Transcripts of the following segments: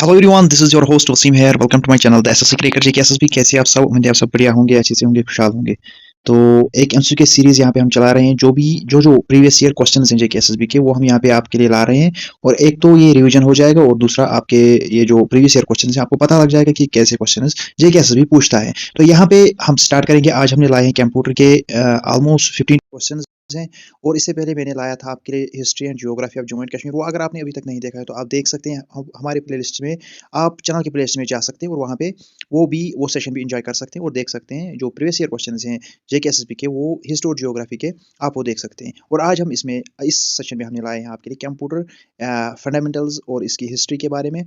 Hello everyone, this is your host Waseem here. Welcome to my channel the SSC cracker ji. कैसे भी कैसे आप सब? उम्मीद है आप सब बढ़िया होंगे, अच्छे से होंगे, खुशहाल होंगे। तो एक एमसीक्यू सीरीज यहाँ पे हम चला रहे हैं। जो प्रीवियस ईयर क्वेश्चंस हैं जेके एसएसबी के, वो हम यहाँ पे आपके लिए ला रहे हैं। और एक तो ये रिवीजन हो जाएगा, और दूसरा आपके ये जो प्रीवियस ईयर क्वेश्चंस हैं आपको पता लग जाएगा कि कैसे क्वेश्चंस जेके एसएसबी पूछता है। तो यहाँ पे हम स्टार्ट करेंगे। आज हमने लाए हैं कंप्यूटर के ऑलमोस्ट 15 क्वेश्चन हैं। और इससे पहले मैंने लाया था आपके लिए history and geography of Jammu and Kashmir. वो अगर आपने अभी तक नहीं देखा है तो आप देख सकते हैं हमारे प्लेलिस्ट में। आप चैनल की प्लेलिस्ट में जा सकते हैं और वहाँ पे वो सेशन भी इंजॉय कर सकते हैं और देख सकते हैं जो प्रीवियस ईयर क्वेश्चन हैं जेके एसएसबी के, वो हिस्ट्री और जियोग्राफी के, आप वो देख सकते हैं। और आज हम इस सेशन में हमने लाए हैं आपके लिए कंप्यूटर फंडामेंटल्स और इसकी हिस्ट्री के बारे में।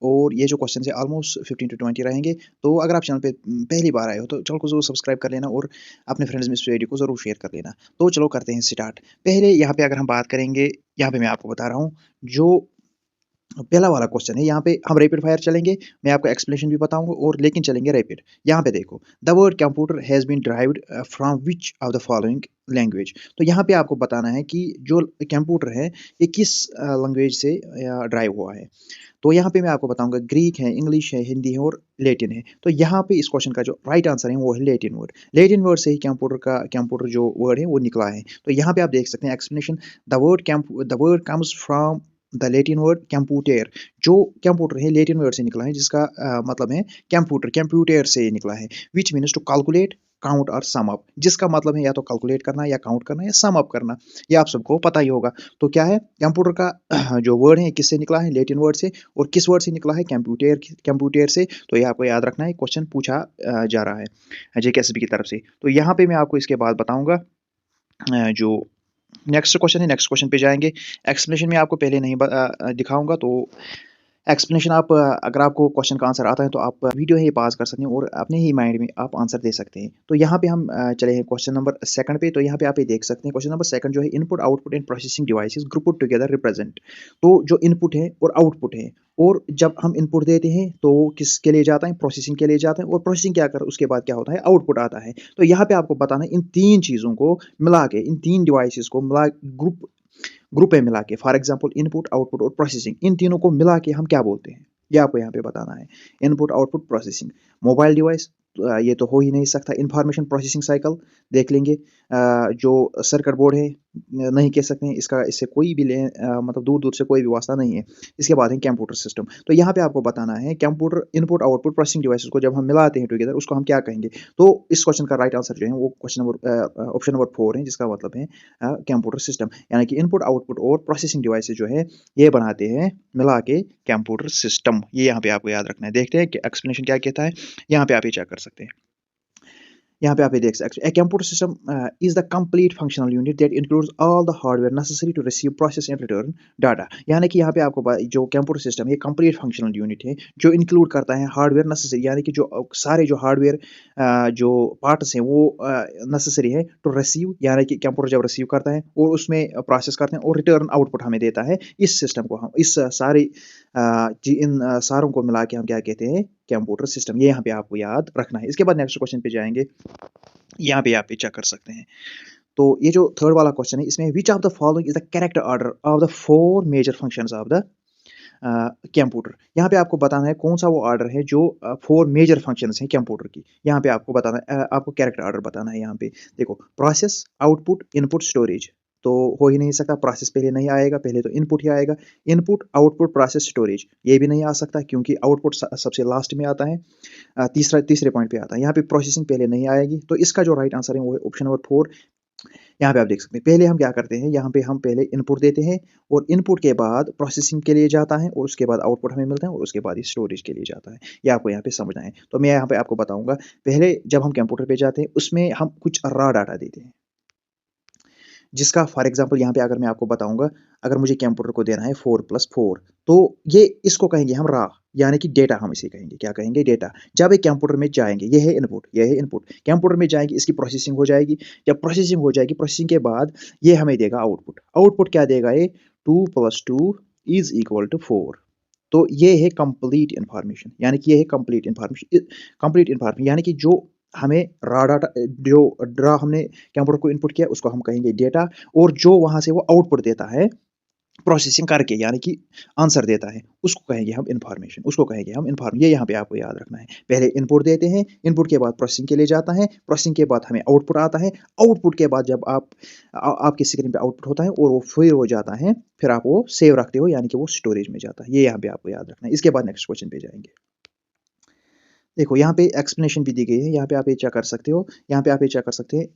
और ये जो क्वेश्चन है ऑलमोस्ट 15 to 20 रहेंगे। तो अगर आप चैनल पे पहली बार आए हो तो चैनल को जरूर सब्सक्राइब कर लेना और अपने फ्रेंड्स में इस वीडियो को जरूर शेयर कर लेना। तो चलो करते हैं स्टार्ट। पहले यहाँ पे अगर हम बात करेंगे, यहाँ पे मैं आपको बता रहा हूँ जो पहला वाला क्वेश्चन है। यहाँ पे हम रैपिड फायर चलेंगे, मैं आपको एक्सप्लेनेशन भी बताऊंगा, और लेकिन चलेंगे रैपिड। यहाँ पे देखो, the word computer has been derived from which of the following language. तो यहाँ पे आपको बताना है कि जो कंप्यूटर है ये किस लैंग्वेज से ड्राइव हुआ है। तो यहाँ पे मैं आपको बताऊंगा, ग्रीक है, इंग्लिश है, हिंदी है और लेटिन है। तो यहाँ पे इस क्वेश्चन का जो राइट आंसर है वो है लेटिन वर्ड। लेटिन वर्ड से ही कंप्यूटर जो वर्ड है वो निकला है। तो यहाँ पे आप देख सकते हैं explanation, the word comes from the Latin word computer. जो कंप्यूटर है लेटिन वर्ड से निकला है, जिसका मतलब है कंप्यूटर से निकला है। Which means to calculate, count और सम अप, जिसका मतलब है या तो कैलकुलेट करना, या काउंट करना, या सम अप करना। ये आप सबको पता ही होगा। तो क्या है कंप्यूटर का जो वर्ड है किससे निकला है? लेटिन वर्ड से। और किस वर्ड से निकला है? कंप्यूटर से। तो ये आपको याद रखना है, क्वेश्चन पूछा जा रहा है जेकेएसबी की तरफ से। तो यहाँ पे मैं आपको इसके बाद बताऊंगा जो नेक्स्ट क्वेश्चन है। नेक्स्ट क्वेश्चन पे जाएंगे। एक्सप्लेनेशन में आपको पहले नहीं दिखाऊंगा, तो एक्सप्लेनेशन आप अगर आपको क्वेश्चन का आंसर आता है तो आप वीडियो ही पास कर सकते हैं और अपने ही माइंड में आप आंसर दे सकते हैं। तो यहाँ पे हम चले हैं क्वेश्चन नंबर सेकंड पे। तो यहाँ पे आप ये देख सकते हैं, क्वेश्चन नंबर सेकंड जो है, input output and processing devices group together represent. तो जो इनपुट है और आउटपुट है, और जब हम इनपुट देते हैं तो किसके लिए जाता है? प्रोसेसिंग के लिए जाता है। और प्रोसेसिंग क्या कर उसके बाद क्या होता है? आउटपुट आता है। तो यहाँ पे आपको बताना है इन तीन चीज़ों को मिला के, इन तीन डिवाइसेस को मिला ग्रुप ग्रुप में मिला के, फॉर एग्जांपल इनपुट, आउटपुट और प्रोसेसिंग, इन तीनों को मिला के हम क्या बोलते हैं, ये आपको यहाँ पे बताना है। Input, output, processing. Mobile device, ये तो हो ही नहीं सकता। इंफॉर्मेशन प्रोसेसिंग साइकिल देख लेंगे। जो सर्किट बोर्ड है, नहीं कह सकते हैं, इसका इससे कोई भी मतलब दूर दूर से कोई भी वास्ता नहीं है। इसके बाद है कंप्यूटर सिस्टम। तो यहाँ पे आपको बताना है computer input, output, processing devices को जब हम मिलाते हैं टुगेदर, उसको हम क्या कहेंगे। तो इस क्वेश्चन का राइट आंसर जो है वो ऑप्शन नंबर 4 है, जिसका मतलब है कंप्यूटर सिस्टम। यानी कि इनपुट, आउटपुट और प्रोसेसिंग डिवाइसेस जो है ये बनाते हैं मिला के कंप्यूटर सिस्टम। ये यहाँ पे आपको याद रखना है। देखते हैं कि एक्सप्लेनेशन क्या कहता है। यहाँ पे आप ये चेक कर सकते हैं। यहाँ पे आप ये देख सकते हैं, computer system is the complete functional unit that includes all the hardware necessary to receive, process and return data. यानी कि यहाँ पे आपको जो कंप्यूटर सिस्टम ये कंप्लीट फंक्शनल यूनिट है, जो इंक्लूड करता है हार्डवेयर नेसेसरी, यानी कि जो सारे जो हार्डवेयर जो पार्ट्स हैं वो नेसेसरी है टू रिसीव, यानी कि कंप्यूटर जब रिसीव करता है और उसमें प्रोसेस करते हैं और रिटर्न आउटपुट हमें देता है। इस सिस्टम को हम इस सारे इन सारों को मिला के हम क्या कहते हैं? Computer system. ये यहाँ पे आपको याद रखना है। इसके बाद नेक्स्ट क्वेश्चन पे जाएंगे। यहाँ पे आप चेक कर सकते हैं। तो ये जो थर्ड वाला क्वेश्चन है, इसमें which of the following is the correct order of the 4 major functions of the computer. यहाँ पे आपको बताना है कौन सा वो ऑर्डर है जो 4 मेजर फंक्शंस हैं कंप्यूटर की। यहाँ पे आपको बताना आपको कैरेक्टर ऑर्डर बताना है। यहाँ पे देखो, प्रोसेस, आउटपुट, इनपुट, स्टोरेज। तो हो ही नहीं सकता, प्रोसेस पहले नहीं आएगा, पहले तो इनपुट ही आएगा। इनपुट, आउटपुट, प्रोसेस, स्टोरेज ये भी नहीं आ सकता, क्योंकि आउटपुट सबसे लास्ट में आता है, तीसरे पॉइंट पे आता है। यहाँ पे प्रोसेसिंग पहले नहीं आएगी। तो इसका जो राइट आंसर है वो है ऑप्शन नंबर 4। यहाँ पे आप देख सकते हैं, पहले हम क्या करते हैं, यहाँ पे हम पहले इनपुट देते हैं और इनपुट के बाद प्रोसेसिंग के लिए जाता है और उसके बाद आउटपुट हमें मिलता है और उसके बाद ही स्टोरेज के लिए जाता है। ये आपको यहाँ पे समझना है। तो मैं यहाँ पे आपको बताऊंगा, पहले जब हम कंप्यूटर पे जाते हैं उसमें हम कुछ रॉ डाटा देते हैं, जिसका फॉर एग्जांपल यहाँ पे अगर मैं आपको बताऊंगा, अगर मुझे कंप्यूटर को देना है 4+4, तो ये इसको कहेंगे हम रॉ, यानी कि डेटा हम इसे कहेंगे। क्या कहेंगे? डेटा। जब एक कंप्यूटर में जाएंगे, ये है इनपुट, ये है इनपुट, कंप्यूटर में जाएंगे, इसकी प्रोसेसिंग हो जाएगी। जब प्रोसेसिंग हो जाएगी, प्रोसेसिंग के बाद ये हमें देगा आउटपुट। आउटपुट क्या देगा? ये 2+2 इज इक्वल टू 4। तो ये है कंप्लीट इंफॉर्मेशन, यानी कि ये है कंप्लीट इंफॉर्मेशन। कंप्लीट इंफॉर्मेशन यानी कि जो हमें रॉ डाटा, जो ड्रा हमने कंप्यूटर को इनपुट किया, उसको हम कहेंगे डेटा। और जो वहां से वो आउटपुट देता है, प्रोसेसिंग करके यानी कि आंसर देता है, उसको कहेंगे हम इन्फॉर्मेशन, उसको कहेंगे हम इन्फॉर्म ये यहाँ पे आपको याद रखना है। पहले इनपुट देते हैं, इनपुट के बाद प्रोसेसिंग के लिए जाता है, प्रोसेसिंग के बाद हमें आउटपुट आता है, आउटपुट के बाद जब आपकी स्क्रीन पे आउटपुट होता है और वो फिर हो जाता है, फिर आप वो सेव रखते हो यानी कि वो स्टोरेज में जाता है। ये यहाँ पे आपको याद रखना है। इसके बाद नेक्स्ट क्वेश्चन पे जाएँगे। देखो यहाँ पे एक्सप्लेनेशन भी दी गई है, यहाँ पे आप ये चेक कर सकते हो, यहाँ पे आप ये चेक कर सकते हैं,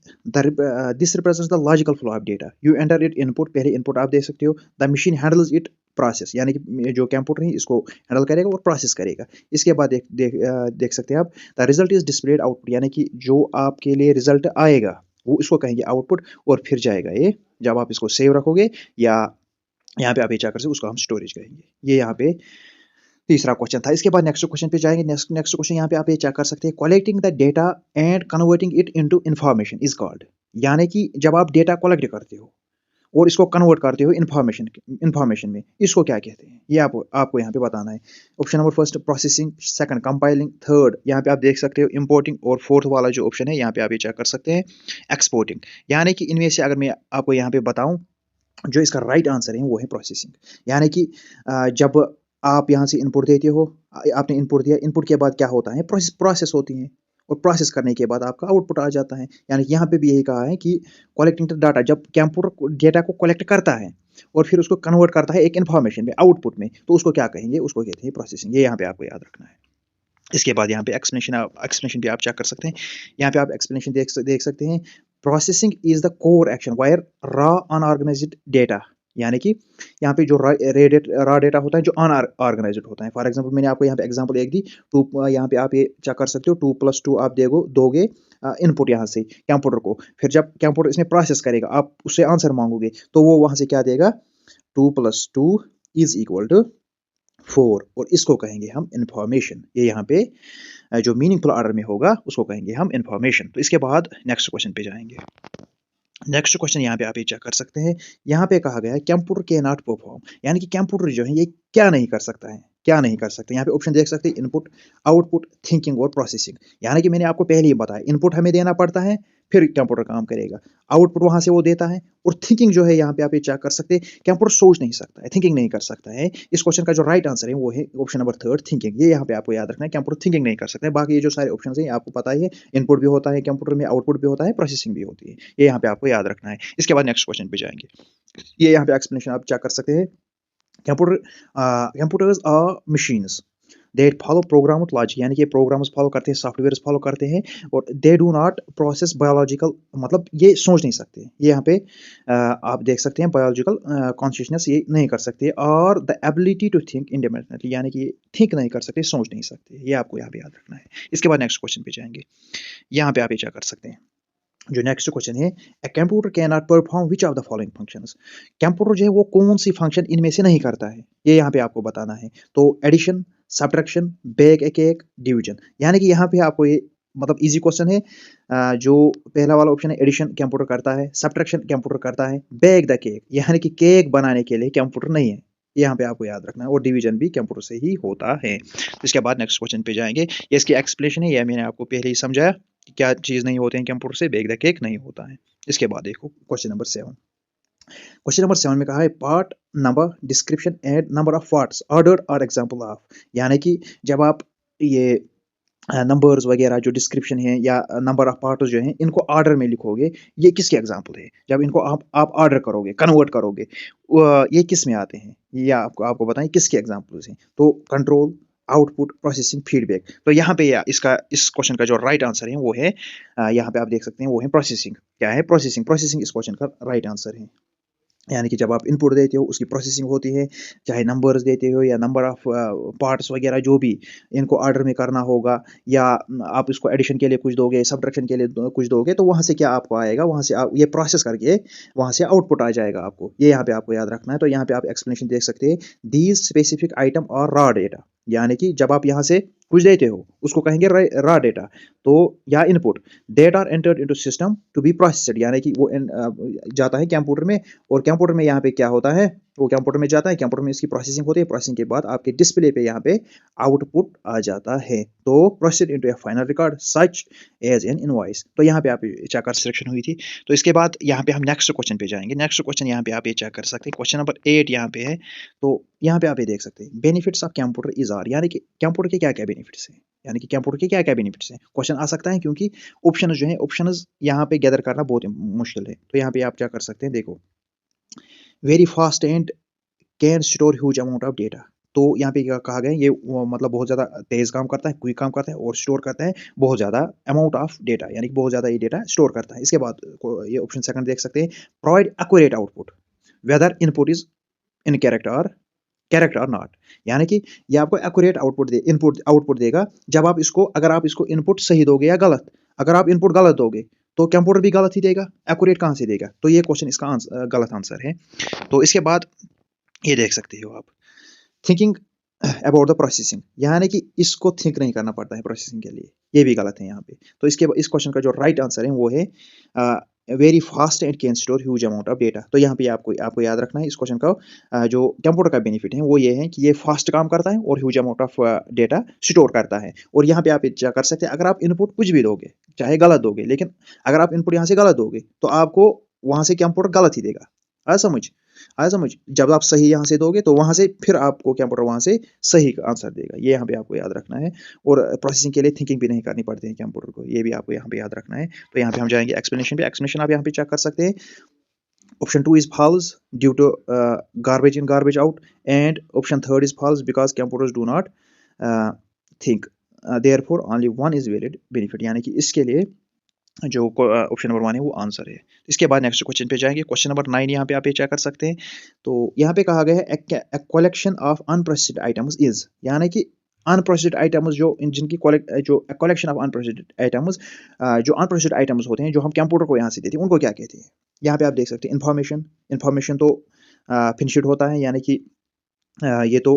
this represents the logical flow of data, you enter it input, पहले इनपुट आप दे सकते हो, the machine handles it process, यानी कि जो कंप्यूटर है इसको हैंडल करेगा और प्रोसेस करेगा। इसके बाद देख सकते हैं आप, the result is displayed output, यानी कि जो आपके लिए रिजल्ट आएगा वो इसको कहेंगे आउटपुट, और फिर जाएगा ये जब आप इसको सेव रखोगे, या यहाँ पे आप ये चेक कर सकते हो, उसको हम स्टोरेज कहेंगे। ये यहाँ पे तीसरा क्वेश्चन था। इसके बाद नेक्स्ट क्वेश्चन पे जाएंगे। नेक्स्ट क्वेश्चन यहाँ पे आप ये चेक कर सकते हैं, collecting the data and converting it into information is called, यानी कि जब आप डेटा कलेक्ट करते हो और इसको कन्वर्ट करते हो इंफॉर्मेशन में, इसको क्या कहते हैं, ये आपको यहाँ पे बताना है। Option number first processing, second compiling, third यहाँ पे आप देख सकते हो इंपोर्टिंग, और फोर्थ वाला जो ऑप्शन है यहाँ पे आप ये चेक कर सकते हैं एक्सपोर्टिंग। यानी कि इनमें से अगर मैं आपको यहाँ पे बताऊं, जो इसका राइट आंसर है वो है प्रोसेसिंग। यानी कि जब आप यहाँ से इनपुट देते हो, आपने इनपुट दिया, इनपुट के बाद क्या होता है, प्रोसेस होती है, और प्रोसेस करने के बाद आपका आउटपुट आ जाता है। यानी कि यहाँ पे भी यही कहा है कि कलेक्टिंग द डाटा, जब कंप्यूटर डेटा को कलेक्ट करता है और फिर उसको कन्वर्ट करता है एक इन्फॉर्मेशन में, आउटपुट में, तो उसको क्या कहेंगे, उसको कहते हैं प्रोसेसिंग। ये यहाँ पे आपको याद रखना है। इसके बाद यहाँ पे एक्सप्लेनेशन भी आप चेक कर सकते हैं। यहाँ पे आप एक्सप्लेनेशन देख सकते हैं, processing is the core action wire raw unorganised data, यानी कि यहाँ पे जो रॉ डेटा होता है जो अनऑर्गेनाइज्ड होता है। फॉर एग्जांपल मैंने आपको यहाँ पे एग्जांपल एक दी, यहाँ पे आप ये चेक कर सकते हो, 2+2 आप दोगे इनपुट यहाँ से कंप्यूटर को, फिर जब कंप्यूटर इसमें प्रोसेस करेगा, आप उससे आंसर मांगोगे, तो वो वहां से क्या देगा, 2+2 इज इक्वल टू 4, और इसको कहेंगे हम इंफॉर्मेशन। ये यहाँ पे जो मीनिंगफुल ऑर्डर में होगा उसको कहेंगे हम इंफॉर्मेशन। तो इसके बाद नेक्स्ट क्वेश्चन पे जाएंगे। नेक्स्ट क्वेश्चन यहाँ पे आप ये चेक कर सकते हैं, यहाँ पे कहा गया है कंप्यूटर के नॉट परफॉर्म, यानी कि कंप्यूटर जो है ये क्या नहीं कर सकता है, क्या नहीं कर सकते। यहाँ पे ऑप्शन देख सकते हैं, इनपुट, आउटपुट, थिंकिंग और प्रोसेसिंग। यानी कि मैंने आपको पहले ही बताया, इनपुट हमें देना पड़ता है, फिर कंप्यूटर काम करेगा, आउटपुट वहां से वो देता है, और थिंकिंग जो है यहाँ पे आप ये चेक कर सकते हैं, कंप्यूटर सोच नहीं सकता है, थिंकिंग नहीं कर सकता है। इस क्वेश्चन का जो राइट आंसर है वो है ऑप्शन नंबर थर्ड, थिंकिंग। ये यहाँ पे आपको याद रखना है, कंप्यूटर थिंकिंग नहीं कर सकता है। बाकी ये जो सारे ऑप्शन है आपको पता ही है, इनपुट भी होता है कंप्यूटर में, आउटपुट भी होता है, प्रोसेसिंग भी होती है। ये यहाँ पे आपको याद रखना है। इसके बाद नेक्स्ट क्वेश्चन पे जाएंगे। ये यहाँ पे एक्सप्लेनेशन आप चेक कर सकते हैं, computers are machines that follow program logic, यानी कि प्रोग्राम्स फॉलो करते हैं, सॉफ्टवेयर फॉलो करते हैं, और they do not process biological, मतलब ये सोच नहीं सकते। ये यहाँ पे आप देख सकते हैं, बायोलॉजिकल कॉन्शियसनेस ये नहीं कर सकते, और the ability to think independently, यानी कि थिंक नहीं कर सकते, सोच नहीं सकते। ये आपको यहाँ पे याद रखना है। इसके बाद नेक्स्ट क्वेश्चन पे जाएंगे। यहाँ पे आप ये चेक कर सकते हैं, जो नेक्स्ट क्वेश्चन है, a computer can not perform which of the following functions, computer जो है वो कौन सी फंक्शन इनमें से नहीं करता है, ये यहाँ पे आपको बताना है। तो एडिशन, सब्ट्रैक्शन, बैक एक एक, डिवीजन, यानी कि यहाँ पे आपको ये मतलब इजी क्वेश्चन है। जो पहला वाला ऑप्शन है, एडिशन कंप्यूटर करता है, सब्ट्रैक्शन कंप्यूटर करता है, बैक द केक, यानी कि केक बनाने के लिए कंप्यूटर नहीं है, ये यहाँ पे आपको याद रखना है, और डिवीजन भी कंप्यूटर से ही होता है। तो इसके बाद नेक्स्ट क्वेश्चन पे जाएंगे। ये इसकी एक्सप्लेनेशन है, यह मैंने आपको पहले ही समझाया कि क्या चीज़ नहीं होते हैं कंप्यूटर से, बेक द केक नहीं होता है। इसके बाद देखो क्वेश्चन नंबर 7। क्वेश्चन नंबर 7 में कहा है, part number description and number of parts ordered are example of, यानी कि जब आप ये नंबर्स वगैरह जो डिस्क्रिप्शन है या नंबर ऑफ पार्ट्स जो हैं इनको ऑर्डर में लिखोगे, ये किसके एग्जांपल है, जब इनको आप ऑर्डर करोगे, कन्वर्ट करोगे, ये किस में आते हैं, ये आपको बताएं किसके एग्जांपल्स हैं। तो कंट्रोल, आउटपुट, प्रोसेसिंग, फीडबैक। तो यहाँ पे इस क्वेश्चन का जो राइट आंसर है वो है, यहाँ पे आप देख सकते हैं वो है प्रोसेसिंग। क्या है, प्रोसेसिंग। प्रोसेसिंग इस क्वेश्चन का राइट आंसर है। यानी कि जब आप इनपुट देते हो उसकी प्रोसेसिंग होती है, चाहे नंबर्स देते हो या नंबर ऑफ पार्ट्स वगैरह जो भी, इनको ऑर्डर में करना होगा, या आप इसको एडिशन के लिए कुछ दोगे, सब्ट्रैक्शन के लिए कुछ दोगे, तो वहाँ से क्या आपको आएगा, वहाँ से आप ये प्रोसेस करके वहाँ से आउटपुट आ जाएगा आपको। ये यहाँ पे आपको याद रखना है। तो यहाँ पे आप एक्सप्लेनेशन देख सकते हैं, दीज स्पेसिफिक आइटम और रॉ डेटा, यानी कि जब आप यहाँ से कुछ देते हो उसको कहेंगे रा डेटा। तो या input that are entered into system to be processed, यानी कि वो जाता है कंप्यूटर में, और कंप्यूटर में यहाँ पे क्या होता है, वो कंप्यूटर में जाता है, कंप्यूटर में इसकी प्रोसेसिंग होती है, प्रोसेसिंग के बाद आपके डिस्प्ले पे यहाँ पे आउटपुट आ जाता है। तो processed into a final record such as an invoice. तो यहाँ पे आप चेक कर सिलेक्शन हुई थी। तो इसके बाद यहाँ पे हम नेक्स्ट क्वेश्चन पे जाएंगे। नेक्स्ट क्वेश्चन यहाँ पे आप ये चेक कर सकते हैं, क्वेश्चन नंबर 8 यहाँ पे है। तो यहाँ पे आप ये देख सकते हैं, benefits of computer is are, यानी कि कंप्यूटर के क्या क्या बेनिफिट्स हैं, यानी कि कंप्यूटर के क्या क्या बेनिफिट्स हैं। क्वेश्चन आ सकता है क्योंकि ऑप्शन जो है, ऑप्शन यहाँ पे गैदर करना बहुत मुश्किल है। तो यहाँ पे आप क्या कर सकते हैं, देखो, very fast and can store huge amount of data. तो यहाँ पे क्या कहा गया है, ये मतलब बहुत ज़्यादा तेज काम करता है, क्विक काम करता है, और स्टोर करता है बहुत ज़्यादा अमाउंट ऑफ डेटा, यानी कि बहुत ज़्यादा ये डेटा स्टोर करता है। इसके बाद ये ऑप्शन सेकंड देख सकते हैं, provide accurate output whether input is in character और नॉट, यानी कि ये आपको एक्यूरेट आउटपुट देगा जब आप इसको, अगर आप इसको इनपुट सही दोगे या गलत। अगर आप इनपुट गलत दोगे तो कंप्यूटर भी गलत ही देगा, एक्यूरेट कहाँ से देगा। तो ये क्वेश्चन इसका गलत आंसर है। तो इसके बाद ये देख सकते हो आप, थिंकिंग अबाउट द प्रोसेसिंग, यानी कि इसको थिंक नहीं करना पड़ता है प्रोसेसिंग के लिए, ये भी गलत है यहाँ पे। तो इस क्वेश्चन का जो राइट आंसर है वो है very fast and can store huge amount of data. तो यहाँ पे आपको याद रखना है इस क्वेश्चन का जो कंप्यूटर का बेनिफिट है वो ये है कि ये फास्ट काम करता है और huge amount of data store करता है। और यहाँ पे आप क्या कर सकते हैं, अगर आप इनपुट कुछ भी दोगे, चाहे गलत दोगे, लेकिन अगर आप इनपुट यहाँ से गलत दोगे तो आपको वहाँ से कंप्यूटर गलत ही देगा। आया समझ। जब आप सही यहाँ से दोगे तो वहाँ से फिर आपको कंप्यूटर वहाँ से सही आंसर देगा। ये यहाँ पे आपको याद रखना है। और प्रोसेसिंग के लिए थिंकिंग भी नहीं करनी पड़ती है कंप्यूटर को, ये भी आपको यहाँ पे याद रखना है। तो यहाँ पे हम जाएंगे एक्सप्लेनेशन पे। एक्सप्लेनेशन आप यहाँ पे चेक कर सकते हैं। Option 2 is false due to garbage in, garbage out, and option 3 is false because computers do not think. Therefore, only one is valid benefit, यानी कि इसके लिए जो ऑप्शन नंबर 1 है वो आंसर है। इसके बाद नेक्स्ट क्वेश्चन पे जाएंगे। क्वेश्चन नंबर 9 यहाँ पे आप चेक कर सकते हैं। तो यहाँ पे कहा गया है a collection of unprocessed items is, यानी कि अनप्रोसेस्ड आइटम्स जो जिनकी कलेक्शन ऑफ अनप्रोसेस्ड आइटम्स, जो अनप्रोसेस्ड आइटम्स होते हैं जो हम कंप्यूटर को यहाँ से देते हैं उनको क्या कहते हैं। यहाँ पे आप देख सकते हैं इन्फॉर्मेशन तो फिनिश्ड होता है, यानी कि ये तो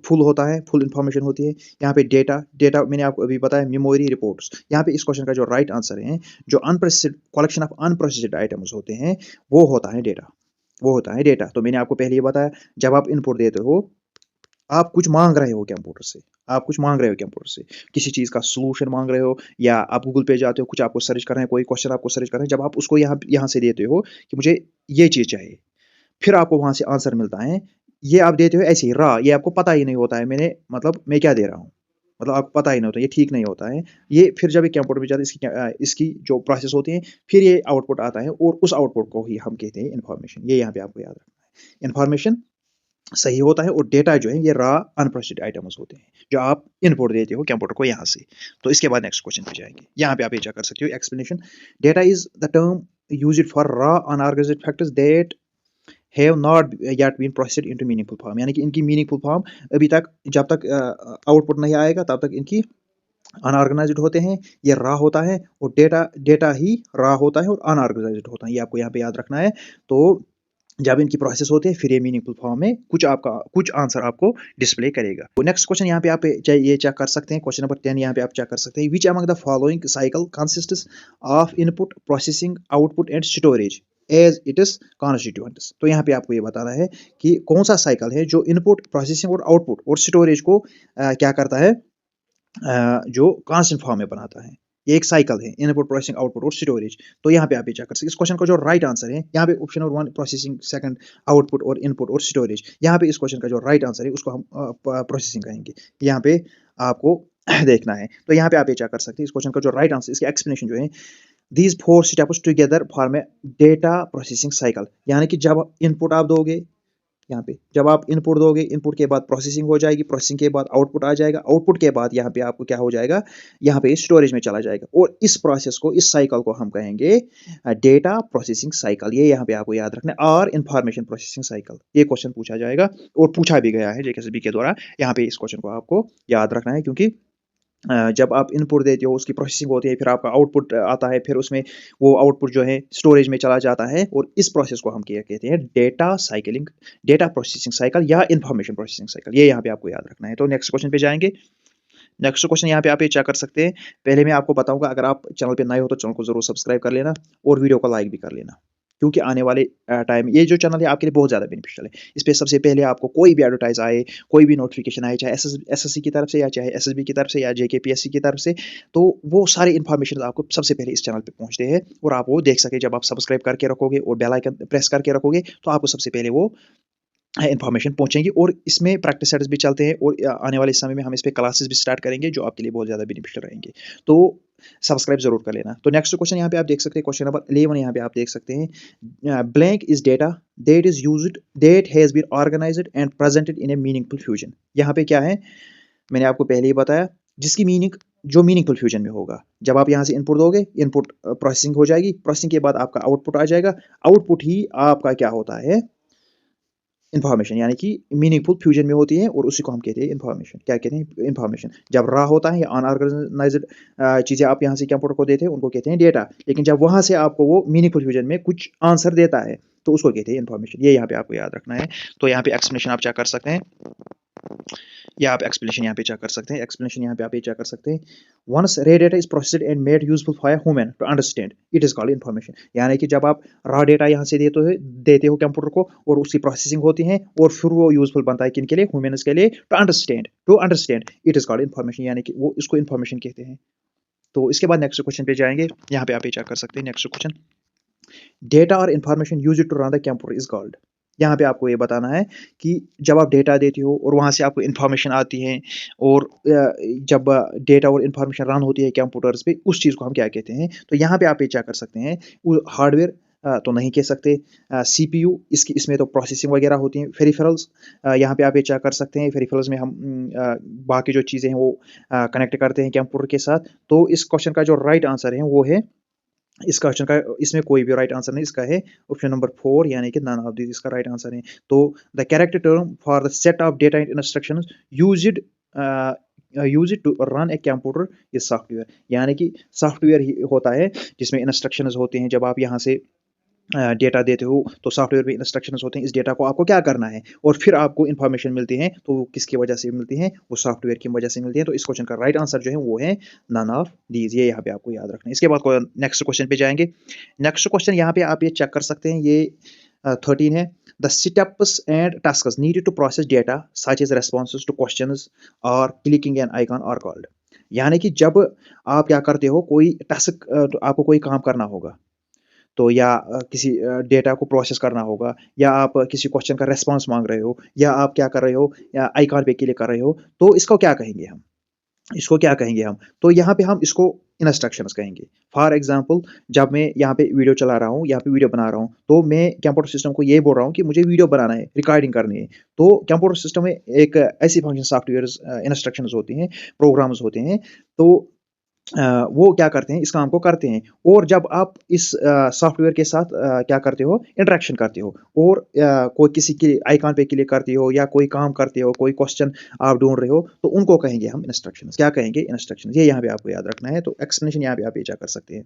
फुल होता है, फुल इन्फॉर्मेशन होती है। यहाँ पे डेटा मैंने आपको अभी बताया, मेमोरी, रिपोर्ट्स। यहाँ पे इस क्वेश्चन का जो राइट आंसर है, जो unprocessed collection of unprocessed items होते हैं वो होता है डेटा। तो मैंने आपको पहले ही बताया, जब आप इनपुट देते हो, आप कुछ मांग रहे हो कंप्यूटर से, किसी चीज़ का सॉल्यूशन मांग रहे हो, या आप गूगल पे जाते हो, कुछ आपको सर्च कर रहे हैं, कोई क्वेश्चन आपको सर्च कर रहे हैं, जब आप उसको यहाँ से देते हो कि मुझे ये चीज़ चाहिए, फिर आपको वहाँ से आंसर मिलता है। ये आप देते हो ऐसे ही ये आपको पता ही नहीं होता है मैं क्या दे रहा हूँ, मतलब आपको पता ही नहीं होता, ये ठीक नहीं होता है। ये फिर जब कंप्यूटर में जाते हैं, इसकी जो प्रोसेस होती है, फिर ये आउटपुट आता है, और उस आउटपुट को ही हम कहते हैं इन्फॉर्मेशन। ये यहाँ पे आपको याद रखना है। इन्फॉर्मेशन सही होता है, और डेटा जो है ये अनप्रोसेस्ड आइटम्स होते हैं जो आप इनपुट देते हो कंप्यूटर को यहाँ से। तो इसके बाद नेक्स्ट क्वेश्चन पे जाएंगे। यहाँ पे आप ये कर सकते हो explanation. Data is the term used for unorganised factors that have not yet been processed into meaningful form, यानी कि इनकी मीनिंगफुल फॉर्म अभी तक, जब तक आउटपुट नहीं आएगा तब तक इनकी अनऑर्गेनाइज्ड होते हैं। ये होता है, और डेटा ही होता है और अनऑर्गेनाइज्ड होता है। ये आपको यहाँ पे याद रखना है। तो जब इनकी प्रोसेस होते हैं फिर ये मीनिंगफुल फॉर्म में कुछ आंसर आपको डिस्प्ले करेगा। तो नेक्स्ट क्वेश्चन यहाँ पे आप ये चेक कर सकते हैं। क्वेश्चन नंबर 10 यहाँ पे आप चेक कर सकते हैं। Which among the following cycle consists of input, processing, output and storage as it is constituents. तो यहाँ पे आपको ये बताना है कि कौन सा साइकिल है जो इनपुट, प्रोसेसिंग और आउटपुट और स्टोरेज को क्या करता है, जो कांस्टेंट फॉर्म में बनाता है। ये एक साइकिल है, इनपुट, प्रोसेसिंग, आउटपुट और स्टोरेज। तो यहाँ पे आप ये चेक कर सकते हैं। इस क्वेश्चन का जो राइट आंसर है, यहाँ पे option number 1 processing, second output और इनपुट और स्टोरेज। यहाँ पे इस क्वेश्चन का जो राइट आंसर है उसको हम प्रोसेसिंग कहेंगे। यहाँ पे आपको देखना है। तो यहाँ पे आप ये चेक कर सकते हैं। इस क्वेश्चन का जो राइट आंसर, इसकी एक्सप्लेनेशन जो है, these 4 steps together form A data processing cycle, यानी कि जब इनपुट आप दोगे, यहाँ पे जब आप इनपुट दोगे, इनपुट के बाद प्रोसेसिंग हो जाएगी, प्रोसेसिंग के बाद आउटपुट आ जाएगा, आउटपुट के बाद यहाँ पे आपको क्या हो जाएगा, यहाँ पे स्टोरेज में चला जाएगा। और इस प्रोसेस को, इस साइकिल को हम कहेंगे डेटा प्रोसेसिंग साइकिल। ये यहाँ पे आपको याद रखना है। और इंफॉर्मेशन प्रोसेसिंग साइकिल, ये क्वेश्चन पूछा जाएगा और पूछा भी गया है जेकेएसएसबी के द्वारा। यहाँ पे इस क्वेश्चन को आपको याद रखना है, क्योंकि जब आप इनपुट देते हो, उसकी प्रोसेसिंग होती है, फिर आपका आउटपुट आता है, फिर उसमें वो आउटपुट जो है स्टोरेज में चला जाता है, और इस प्रोसेस को हम क्या कहते हैं, डेटा प्रोसेसिंग साइकिल या इंफॉर्मेशन प्रोसेसिंग साइकिल। ये यहाँ पे आपको याद रखना है। तो नेक्स्ट क्वेश्चन पे जाएंगे। नेक्स्ट क्वेश्चन यहाँ पे आप ये चेक कर सकते हैं। पहले मैं आपको बताऊंगा, अगर आप चैनल पे नए हो तो चैनल को जरूर सब्सक्राइब कर लेना और वीडियो को लाइक भी कर लेना, क्योंकि आने वाले टाइम ये जो चैनल है आपके लिए बहुत ज़्यादा बेनिफिशियल है। इस पे सबसे पहले आपको कोई भी एडवर्टाइज आए, कोई भी नोटिफिकेशन आए, चाहे एसएससी की तरफ से या चाहे एसएसबी की तरफ से या जेकेपीएससी की तरफ से, तो वो सारी इन्फॉर्मेशन आपको सबसे पहले इस चैनल पे पहुंचते हैं और आप वो देख सके। जब आप सब्सक्राइब करके रखोगे और बेल आइकन प्रेस करके रखोगे तो आपको सबसे पहले वो इन्फॉर्मेशन पहुंचेंगी। और इसमें प्रैक्टिस सेट्स भी चलते हैं और आने वाले समय में हम इस पे क्लासेस भी स्टार्ट करेंगे जो आपके लिए बहुत ज़्यादा बेनिफिशियल रहेंगे। तो सब्सक्राइब जरूर कर लेना। तो नेक्स्ट क्वेश्चन यहाँ पे आप देख सकते हैं, क्वेश्चन नंबर 11 यहाँ पे आप देख सकते हैं, blank is data that is used that has been organised and presented in a meaningful fusion. यहाँ पे क्या है, मैंने आपको पहले ही बताया, जिसकी मीनिंग जो मीनिंगफुल फ्यूजन में होगा। जब आप यहाँ से इनपुट दोगे, इनपुट प्रोसेसिंग हो जाएगी, प्रोसेसिंग के बाद आपका आउटपुट आ जाएगा, आउटपुट ही आपका क्या होता है, इन्फॉर्मेशन, यानी कि मीनिंगफुल फ्यूजन में होती है और उसी को हम कहते हैं इन्फॉर्मेशन। क्या कहते हैं, इन्फॉर्मेशन। जब रॉ होता है या अनऑर्गेनाइज्ड चीज़ें आप यहाँ से कंप्यूटर को देते हैं उनको कहते हैं डेटा, लेकिन जब वहाँ से आपको वो मीनिंगफुल फ्यूजन में कुछ आंसर देता है तो उसको कहते हैं इन्फॉर्मेशन। ये यहाँ पे आपको याद रखना है। तो यहाँ पे एक्सप्लेनेशन आप चेक कर सकते हैं, या आप एक्सप्लेनेशन यहाँ पे चेक कर सकते हैं। एक्सप्लेनेशन यहाँ पे आप ये चेक कर सकते हैं, once raw data is processed and made useful for human to understand it is called information. यानी कि जब आप रॉ डेटा यहाँ से देते हो कंप्यूटर को और उसकी प्रोसेसिंग होती है और फिर वो यूजफुल बनता है किन के लिए, ह्यूमन्स के लिए, to understand it is called information, यानी कि वो इसको इन्फॉर्मेशन कहते हैं। तो इसके बाद नेक्स्ट क्वेश्चन पे जाएंगे, यहाँ पे आप ये चेक कर सकते हैं। नेक्स्ट क्वेश्चन, डेटा और information used to run the computer is called. यहाँ पे आपको ये बताना है कि जब आप डेटा देते हो और वहाँ से आपको इन्फॉर्मेशन आती है और जब डेटा और इन्फॉर्मेशन रन होती है कंप्यूटर्स पे, उस चीज़ को हम क्या कहते हैं। तो यहाँ पे आप ये चेक कर सकते हैं, वो हार्डवेयर तो नहीं कह सकते, सीपीयू इसमें तो प्रोसेसिंग वगैरह होती हैं, फेरिफेरल्स यहाँ पे आप ये चेक कर सकते हैं। फेरिफेरल्स में हम बाकी जो चीज़ें हैं वो कनेक्ट करते हैं कंप्यूटर के साथ। तो इस क्वेश्चन का जो राइट आंसर है वो है, इस क्वेश्चन का इसमें कोई भी राइट आंसर नहीं, इसका है ऑप्शन नंबर 4, यानी कि नन ऑफ दिस इसका राइट आंसर है। तो the character term for the set of data instructions used use to run a computer is software. यानी कि सॉफ्टवेयर ही होता है जिसमें इंस्ट्रक्शंस होते हैं। जब आप यहाँ से डेटा देते हो तो सॉफ्टवेयर में इंस्ट्रक्शंस होते हैं, इस डेटा को आपको क्या करना है, और फिर आपको इन्फॉर्मेशन मिलती है। तो वो किसकी वजह से मिलती है, वो सॉफ्टवेयर की वजह से मिलती है। तो इस क्वेश्चन का राइट आंसर जो है वो है नन ऑफ दीज। ये यहाँ पे आपको याद रखना है। इसके बाद नेक्स्ट क्वेश्चन पे जाएंगे। नेक्स्ट क्वेश्चन यहाँ पे आप ये चेक कर सकते हैं, ये 13 है, the steps and tasks needed to process data such as responses to questions और clicking an icon are called. यानी कि जब आप क्या करते हो, कोई टास्क, आपको कोई काम करना होगा, तो या किसी डेटा को प्रोसेस करना होगा, या आप किसी क्वेश्चन का रेस्पॉन्स मांग रहे हो, या आप क्या कर रहे हो, या आइकॉन पे क्लिक कर रहे हो, तो इसको क्या कहेंगे हम, इसको क्या कहेंगे हम। तो यहाँ पे हम इसको इंस्ट्रक्शंस कहेंगे। फॉर एग्जांपल, जब मैं यहाँ पे वीडियो चला रहा हूँ, यहाँ पे वीडियो बना रहा हूँ, तो मैं कंप्यूटर सिस्टम को ये बोल रहा हूँ कि मुझे वीडियो बनाना है, रिकॉर्डिंग करनी है। तो कंप्यूटर सिस्टम में एक ऐसी फंक्शन सॉफ्टवेयर इंस्ट्रक्शंस होती हैं, प्रोग्राम्स होते हैं, तो वो क्या करते हैं, इस काम को करते हैं। और जब आप इस सॉफ्टवेयर के साथ क्या करते हो, इंटरेक्शन करते हो, और कोई किसी के आइकॉन पे क्लिक करते हो, या कोई काम करते हो, कोई क्वेश्चन आप ढूंढ रहे हो, तो उनको कहेंगे हम इंस्ट्रक्शंस। क्या कहेंगे, इंस्ट्रक्शंस। ये यहाँ पे आपको याद रखना है। तो एक्सप्लेनेशन यहाँ पे आप ये चेक कर सकते हैं,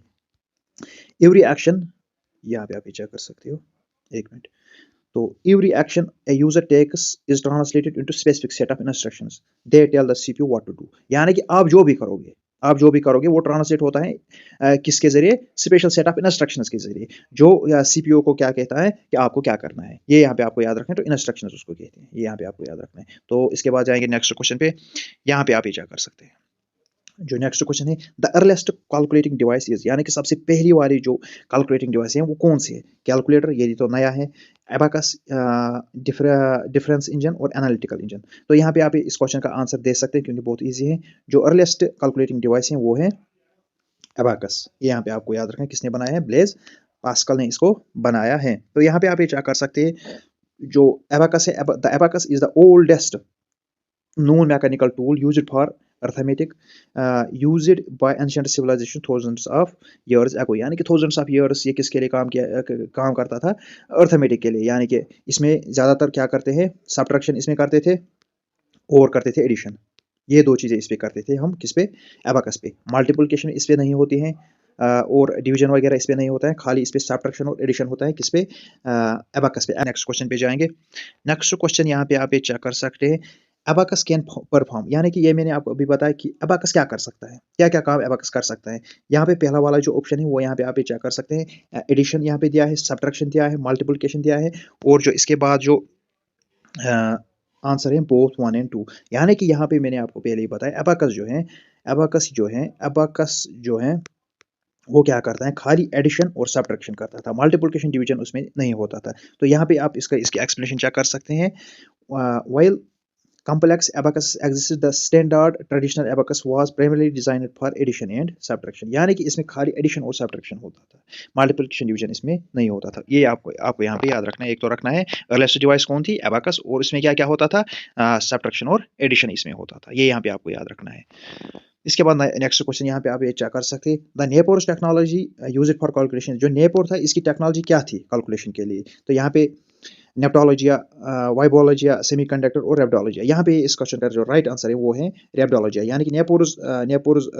एवरी एक्शन, यहाँ पे आप ये चेक कर सकते हो, एक मिनट। तो every action a user takes is translated into specific set of instructions they tell the CPU what to do। यानी कि आप जो भी करोगे, आप जो भी करोगे वो ट्रांसलेट होता है किसके जरिए, स्पेशल सेट ऑफ इंस्ट्रक्शंस के जरिए, जो सीपीयू को क्या कहता है कि आपको क्या करना है। ये यहाँ पे आपको याद रखना है। तो इंस्ट्रक्शंस उसको कहते हैं, ये यहाँ पे आपको याद रखना है। तो इसके बाद जाएंगे नेक्स्ट क्वेश्चन पे, यहाँ पे आप ये क्या कर सकते हैं। जो नेक्स्ट क्वेश्चन है, the earliest calculating device is, यानी कि सबसे पहली वाली जो कैलकुलेटिंग डिवाइस है वो कौन सी है। कैलकुलेटर, ये तो नया है, एबाकस, डिफरेंस इंजन और एनालिटिकल इंजन। तो यहाँ पे आप इस क्वेश्चन का आंसर दे सकते हैं क्योंकि बहुत इजी है। जो अर्लीस्ट कैलकुलेटिंग डिवाइस है वो है एबाकस। ये यहाँ पे आपको याद रखना है, किसने बनाया है, ब्लेज पास्कल ने इसको बनाया है। तो यहाँ पे आप ये क्या कर सकते हैं, जो एबाकस है, the abacus is the oldest known mechanical tool used for arithmetic, used by ancient civilization thousands of years ago। यानी कि thousands of years ये किसके लिए काम करता था, अर्थमेटिक के लिए। यानी कि इसमें ज़्यादातर क्या करते हैं, सब्ट्रैक्शन इसमें करते थे और करते थे एडिशन। ये दो चीज़ें इस पे करते थे हम, किस पे, एबाकस पे। मल्टीप्लिकेशन इस पे नहीं होती है और डिवीजन वगैरह इस पे नहीं होता है, खाली इस पे सब्ट्रैक्शन और एडिशन होता है, किस पे, एबाकस पे। नेक्स्ट क्वेश्चन पे जाएंगे। नेक्स्ट क्वेश्चन यहाँ पे आप ये चेक कर सकते हैं, अबाकस कैन परफॉर्म, यानी कि ये मैंने आपको अभी बताया कि अबाकस क्या कर सकता है, क्या क्या काम अबाकस कर सकता है। यहाँ पे पहला वाला जो ऑप्शन है वो यहाँ पे आप चेक कर सकते हैं। एडिशन यहाँ पे दिया है, सब्ट्रैक्शन दिया है, मल्टीप्लिकेशन दिया है, और जो इसके बाद जो आंसर है बोथ 1 एंड 2। यानी कि यहाँ पे मैंने आपको पहले ही बताया अबाकस जो है वो क्या करता है, खाली एडिशन और सब्ट्रैक्शन करता था, मल्टीप्लिकेशन डिवीजन उसमें नहीं होता था। तो यहाँ पे आप इसकी एक्सप्लेनेशन चेक कर सकते हैं। while complex abacus exists, the standard traditional abacus was primarily designed for addition and subtraction, यानी कि इसमें खाली एडिशन और सब्ट्रैक्शन होता था, मल्टीप्लिकेशन डिवीजन इसमें नहीं होता था। ये आपको यहाँ पे याद रखना है। एक तो रखना है अर्लीस्ट डिवाइस कौन थी, अबाकस, और इसमें क्या क्या होता था, सब्ट्रैक्शन और एडिशन इसमें होता था। ये यहाँ पे आपको याद रखना है। इसके बाद नेक्स्ट क्वेश्चन यहाँ पे आप ये चेक कर सकते हैं, the Napier's technology use for calculation. जो नेपोर था इसकी टेक्नोलॉजी क्या थी कैलकुलेशन के लिए, तो यहाँ पे नेप्टोलॉजिया, वाइबोलॉजिया, सेमीकंडक्टर और रेप्डोलॉजिया। यहाँ पे इस क्वेश्चन का जो राइट आंसर है वो है रेप्डोलॉजिया, यानी कि नेपोर्स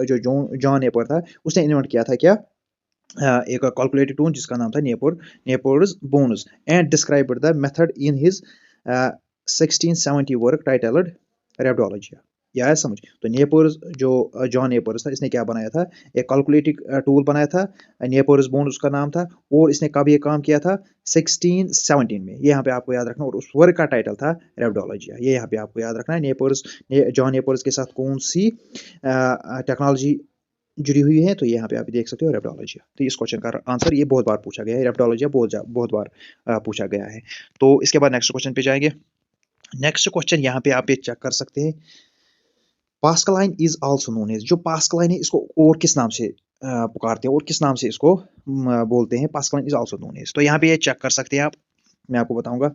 जो जॉन नेपर था उसने इन्वेंट किया था क्या, एक कैलकुलेटेड टूल जिसका नाम था Napier's bones, and described the method in his 1670 work titled Rabdologia. या है समझ। तो नेपर्स जो जॉन नेपर्स था इसने क्या बनाया था, एक कैलकुलेटिंग टूल बनाया था, नेपर्स बोन्स उसका नाम था, और इसने कब ये काम किया था, 1617 में। ये यहाँ पे आपको याद रखना, और उस वर्क का टाइटल था रेप्डोलॉजिया। ये यहाँ पे आपको याद रखना है। जॉन नेपर्स के साथ कौन सी टेक्नोलॉजी जुड़ी हुई है, तो यहाँ पे आप देख सकते हो रेप्डोलॉजिया। तो इस क्वेश्चन का आंसर ये बहुत बार पूछा गया है, रेप्डोलॉजिया बहुत बार पूछा गया है। तो इसके बाद नेक्स्ट क्वेश्चन पे जाएंगे। नेक्स्ट क्वेश्चन यहाँ पे आप ये चेक कर सकते हैं, Pascaline is also known as. जो पास्कलाइन है इसको और किस नाम से पुकारते हैं और किस नाम से इसको बोलते हैं, Pascaline is also known as. तो यहाँ पे ये चेक कर सकते हैं आप, मैं आपको बताऊंगा।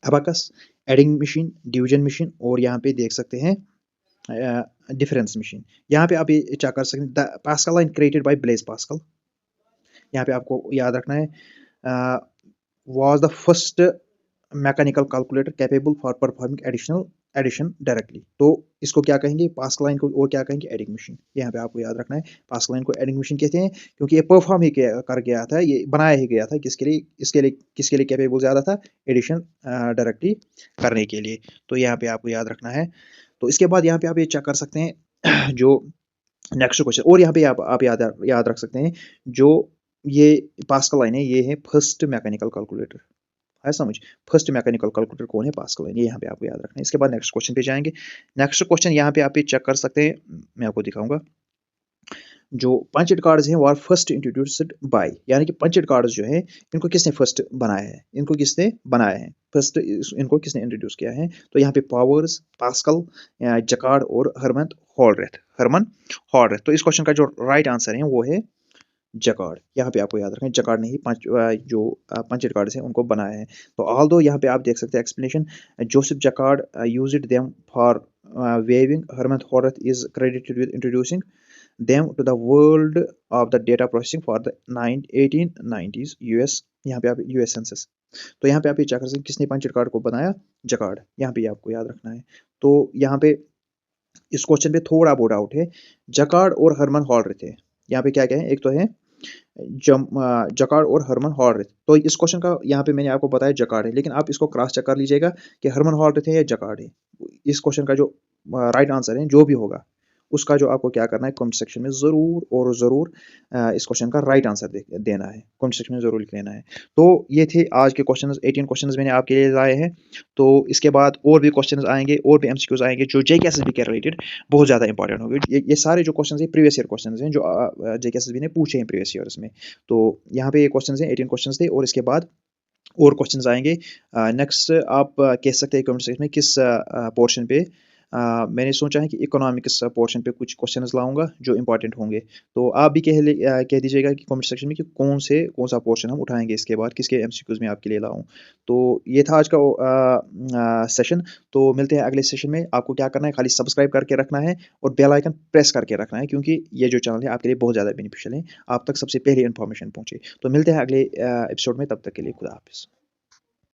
Abacus, adding machine, division machine, और यहाँ पे देख सकते हैं डिफरेंस मशीन। यहाँ पे आप ये चेक कर सकते हैं, the Pascaline created by Blaise Pascal. यहाँ पे आपको याद रखना है, was the first mechanical calculator capable for performing addition directly. तो इसको क्या कहेंगे, पास्कलाइन को, और क्या कहेंगे, एडिंग मशीन। यहाँ पे आपको याद रखना है, पास्कलाइन को एडिंग मशीन कहते हैं, क्योंकि ये परफॉर्म ही कर गया था, ये बनाया ही गया था किसके लिए, किसके लिए कैपेबल ज़्यादा था, एडिशन डायरेक्टली करने के लिए। तो यहाँ पे आपको याद रखना है। तो इसके बाद यहाँ पे आप ये चेक कर सकते हैं जो नेक्स्ट क्वेश्चन, और यहाँ पे आप याद रख सकते हैं, जो ये पास्कलाइन है ये है फर्स्ट मैकेनिकल कैलकुलेटर, है समझ। फर्स्ट मैकेनिकल कैलकुलेटर कौन है, पास्कलाइन। ये यहाँ पे आपको याद रखना है। इसके बाद नेक्स्ट क्वेश्चन पे जाएंगे। नेक्स्ट क्वेश्चन यहाँ पे आप चेक कर सकते हैं, मैं आपको दिखाऊंगा। जो पंचड कार्ड्स हैं वो आर फर्स्ट इंट्रोड्यूस्ड बाय, यानी कि पंचड कार्ड्स जो है इनको किसने फर्स्ट बनाया है, इनको किसने बनाया है फर्स्ट, इनको किसने इंट्रोड्यूस किया है। तो यहाँ पे पावर्स, पास्कल, जकार्ड और हरमन हॉलरेथ। तो इस क्वेश्चन का जो राइट आंसर है वो है जकार्ड। यहाँ पे आपको याद रखना है, जकार्ड ने ही जो पंचड कार्ड्स हैं उनको बनाया है। तो ऑल्दो यहाँ पे आप देख सकते हैं explanation, Joseph Jacquard used them for weaving, Herman Hollerith is credited with introducing them to the world of the data processing for the 1890s US। यहाँ पे आप US सेंसस। तो यहाँ पे आप ये चेक कर सकते हैं किसने पंचड कार्ड को बनाया, जकार्ड। यहाँ पे आपको याद रखना है। तो यहाँ पे इस क्वेश्चन पे थोड़ा बहुत डाउट है, जकार्ड और हरमन हॉलरेथ थे। यहाँ पे क्या क्या है, एक तो है जकार्ड और हरमन हॉलरेथ। तो इस क्वेश्चन का यहाँ पे मैंने आपको बताया जकार्ड है, लेकिन आप इसको क्रॉस चेक कर लीजिएगा कि हरमन हॉलरेथ है या जकार्ड है। इस क्वेश्चन का जो राइट आंसर है जो भी होगा उसका जो आपको क्या करना है, कमेंट सेक्शन में ज़रूर और ज़रूर इस क्वेश्चन का राइट आंसर देना है, कमेंट सेक्शन में ज़रूर लिख लेना है। तो ये थे आज के क्वेश्चंस, 18 क्वेश्चंस मैंने आपके लिए लाए हैं। तो इसके बाद और भी क्वेश्चंस आएंगे, और भी एमसीक्यूज आएंगे जो जेकेएसएसबी के रिलेटेड बहुत ज़्यादा इंपॉर्टेंट होंगे। ये सारे जो क्वेश्चन हैं प्रीवियस ईयर क्वेश्चन हैं जो जेकेएसएसबी ने पूछे हैं प्रीवियस ईयर्स में। तो यहाँ पे ये क्वेश्चन हैं, 18 क्वेश्चन थे, और इसके बाद और क्वेश्चंस आएंगे। नेक्स्ट आप कह सकते हैं कमेंट सेक्शन में किस पोर्शन पे मैंने सोचा है कि इकोनॉमिक्स पोर्शन पे कुछ क्वेश्चंस लाऊंगा जो इंपॉर्टेंट होंगे। तो आप भी कह दीजिएगा कि कमेंट सेक्शन में कि कौन सा पोर्शन हम उठाएंगे इसके बाद, किसके एमसीक्यूज में आपके लिए लाऊं। तो ये था आज का सेशन। तो मिलते हैं अगले सेशन में। आपको क्या करना है, खाली सब्सक्राइब करके रखना है और बेल आइकन प्रेस करके रखना है, क्योंकि ये जो चैनल है आपके लिए बहुत ज़्यादा बेनिफिशियल है, आप तक सबसे पहले इन्फॉर्मेशन पहुँचे। तो मिलते हैं अगले एपिसोड में, तब तक के लिए खुदा हाफिज़।